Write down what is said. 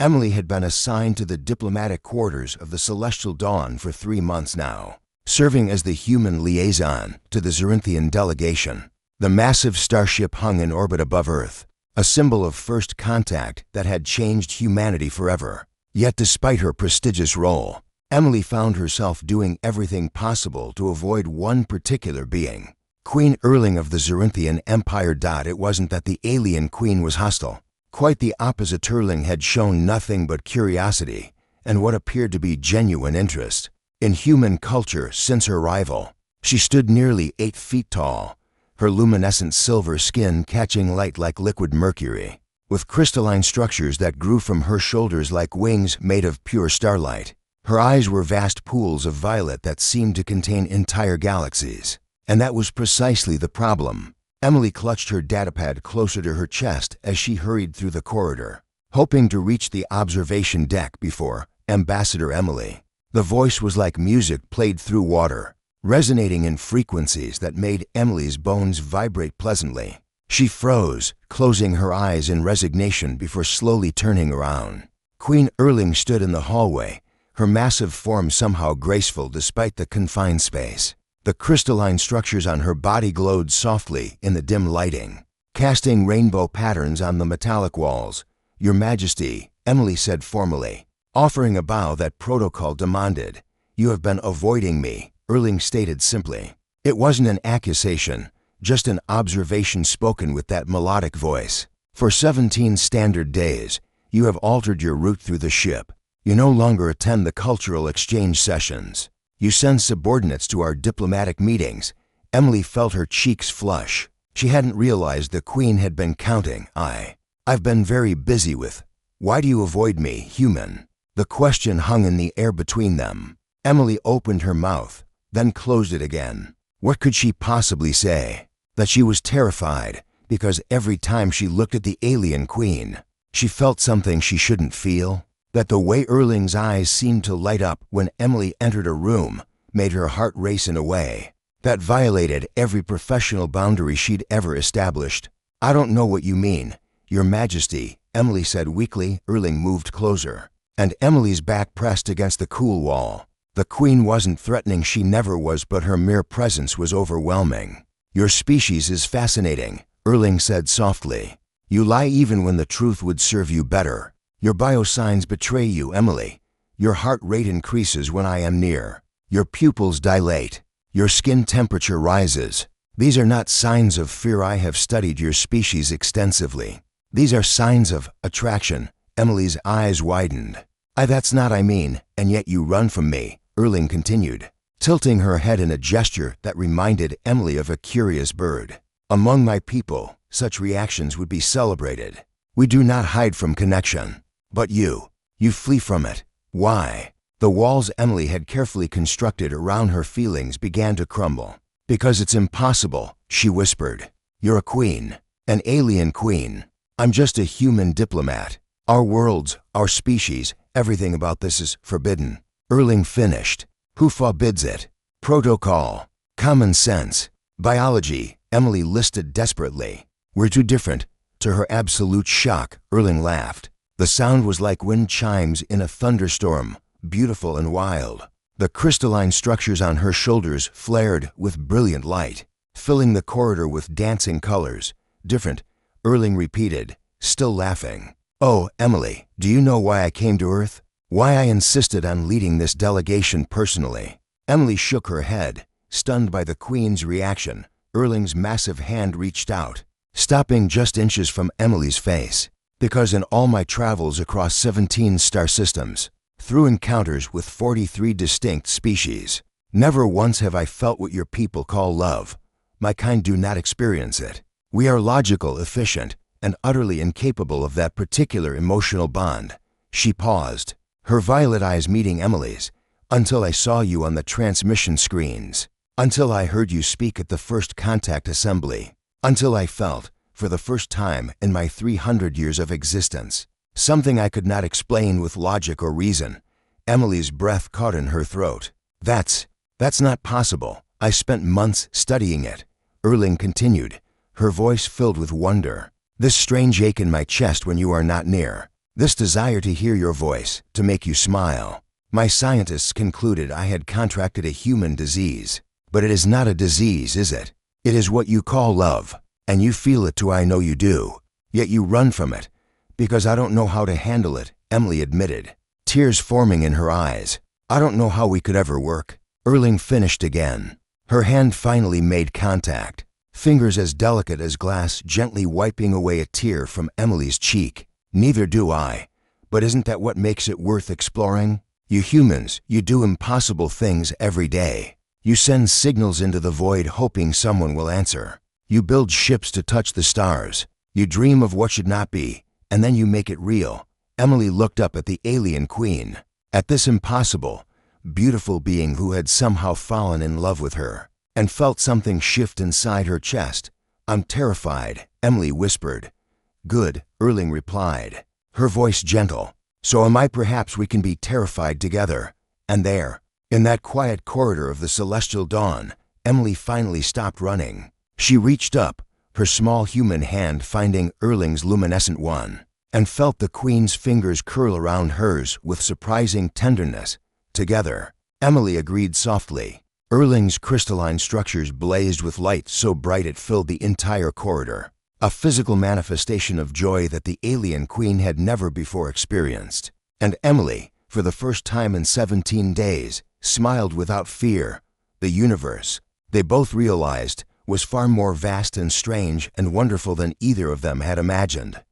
Emily had been assigned to the diplomatic quarters of the Celestial Dawn for 3 months now, serving as the human liaison to the Zorinthian delegation. The massive starship hung in orbit above Earth, a symbol of first contact that had changed humanity forever. Yet despite her prestigious role, Emily found herself doing everything possible to avoid one particular being, Queen Erling of the Zorinthian Empire. It wasn't that the alien queen was hostile. Quite the opposite. Erling had shown nothing but curiosity and what appeared to be genuine interest in human culture since her arrival. She stood nearly 8 feet tall, her luminescent silver skin catching light like liquid mercury, with crystalline structures that grew from her shoulders like wings made of pure starlight. Her eyes were vast pools of violet that seemed to contain entire galaxies. And that was precisely the problem. Emily clutched her datapad closer to her chest as she hurried through the corridor, hoping to reach the observation deck before Ambassador Emily. The voice was like music played through water, resonating in frequencies that made Emily's bones vibrate pleasantly. She froze, closing her eyes in resignation before slowly turning around. Queen Erling stood in the hallway, her massive form somehow graceful despite the confined space. The crystalline structures on her body glowed softly in the dim lighting, casting rainbow patterns on the metallic walls. "Your Majesty," Emily said formally, offering a bow that protocol demanded. "You have been avoiding me," Erling stated simply. It wasn't an accusation, just an observation spoken with that melodic voice. "For 17 standard days, you have altered your route through the ship. You no longer attend the cultural exchange sessions. You send subordinates to our diplomatic meetings." Emily felt her cheeks flush. She hadn't realized the Queen had been counting. I've been very busy with. Why do you avoid me, human?" The question hung in the air between them. Emily opened her mouth, then closed it again. What could she possibly say? That she was terrified, because every time she looked at the alien queen, she felt something she shouldn't feel. That the way Erling's eyes seemed to light up when Emily entered a room made her heart race in a way that violated every professional boundary she'd ever established. "I don't know what you mean, Your Majesty," Emily said weakly. Erling moved closer, and Emily's back pressed against the cool wall. The Queen wasn't threatening, she never was, but her mere presence was overwhelming. "Your species is fascinating," Erling said softly. "You lie even when the truth would serve you better. Your biosigns betray you, Emily. Your heart rate increases when I am near. Your pupils dilate. Your skin temperature rises. These are not signs of fear. I have studied your species extensively. These are signs of attraction." Emily's eyes widened. That's not I mean, and yet you run from me," Erling continued, tilting her head in a gesture that reminded Emily of a curious bird. "Among my people, such reactions would be celebrated. We do not hide from connection. But you flee from it. Why?" The walls Emily had carefully constructed around her feelings began to crumble. "Because it's impossible," she whispered. "You're a queen, an alien queen. I'm just a human diplomat. Our worlds, our species, everything about this is forbidden." Erling finished. "Who forbids it?" "Protocol, common sense, biology," Emily listed desperately. "We're too different." To her absolute shock, Erling laughed. The sound was like wind chimes in a thunderstorm, beautiful and wild. The crystalline structures on her shoulders flared with brilliant light, filling the corridor with dancing colors. "Different," Erling repeated, still laughing. "Oh, Emily, do you know why I came to Earth? Why I insisted on leading this delegation personally?" Emily shook her head, stunned by the Queen's reaction. Erling's massive hand reached out, stopping just inches from Emily's face. "Because in all my travels across 17 star systems, through encounters with 43 distinct species, never once have I felt what your people call love. My kind do not experience it. We are logical, efficient, and utterly incapable of that particular emotional bond." She paused, her violet eyes meeting Emily's. "Until I saw you on the transmission screens. Until I heard you speak at the first contact assembly. Until I felt, for the first time in my 300 years of existence, something I could not explain with logic or reason." Emily's breath caught in her throat. That's not possible. I spent months studying it," Erling continued, her voice filled with wonder. "This strange ache in my chest when you are not near. This desire to hear your voice, to make you smile. My scientists concluded I had contracted a human disease. But it is not a disease, is it? It is what you call love, and you feel it too, I know you do. Yet you run from it, because I don't know how to handle it, Emily admitted, tears forming in her eyes. I don't know how we could ever work. Erling finished again. Her hand finally made contact, fingers as delicate as glass gently wiping away a tear from Emily's cheek. Neither do I. But isn't that what makes it worth exploring? You humans, you do impossible things every day. You send signals into the void hoping someone will answer. You build ships to touch the stars. You dream of what should not be, and then you make it real. Emily looked up at the alien queen, at this impossible, beautiful being who had somehow fallen in love with her, and felt something shift inside her chest. I'm terrified, Emily whispered. Good, Erling replied, her voice gentle. So am I. Perhaps we can be terrified together. And there, in that quiet corridor of the celestial dawn, Emily finally stopped running. She reached up, her small human hand finding Erling's luminescent one, and felt the queen's fingers curl around hers with surprising tenderness. Together, Emily agreed softly. Erling's crystalline structures blazed with light so bright it filled the entire corridor, a physical manifestation of joy that the alien queen had never before experienced. And Emily, for the first time in 17 days, smiled without fear. The universe, they both realized, was far more vast and strange and wonderful than either of them had imagined.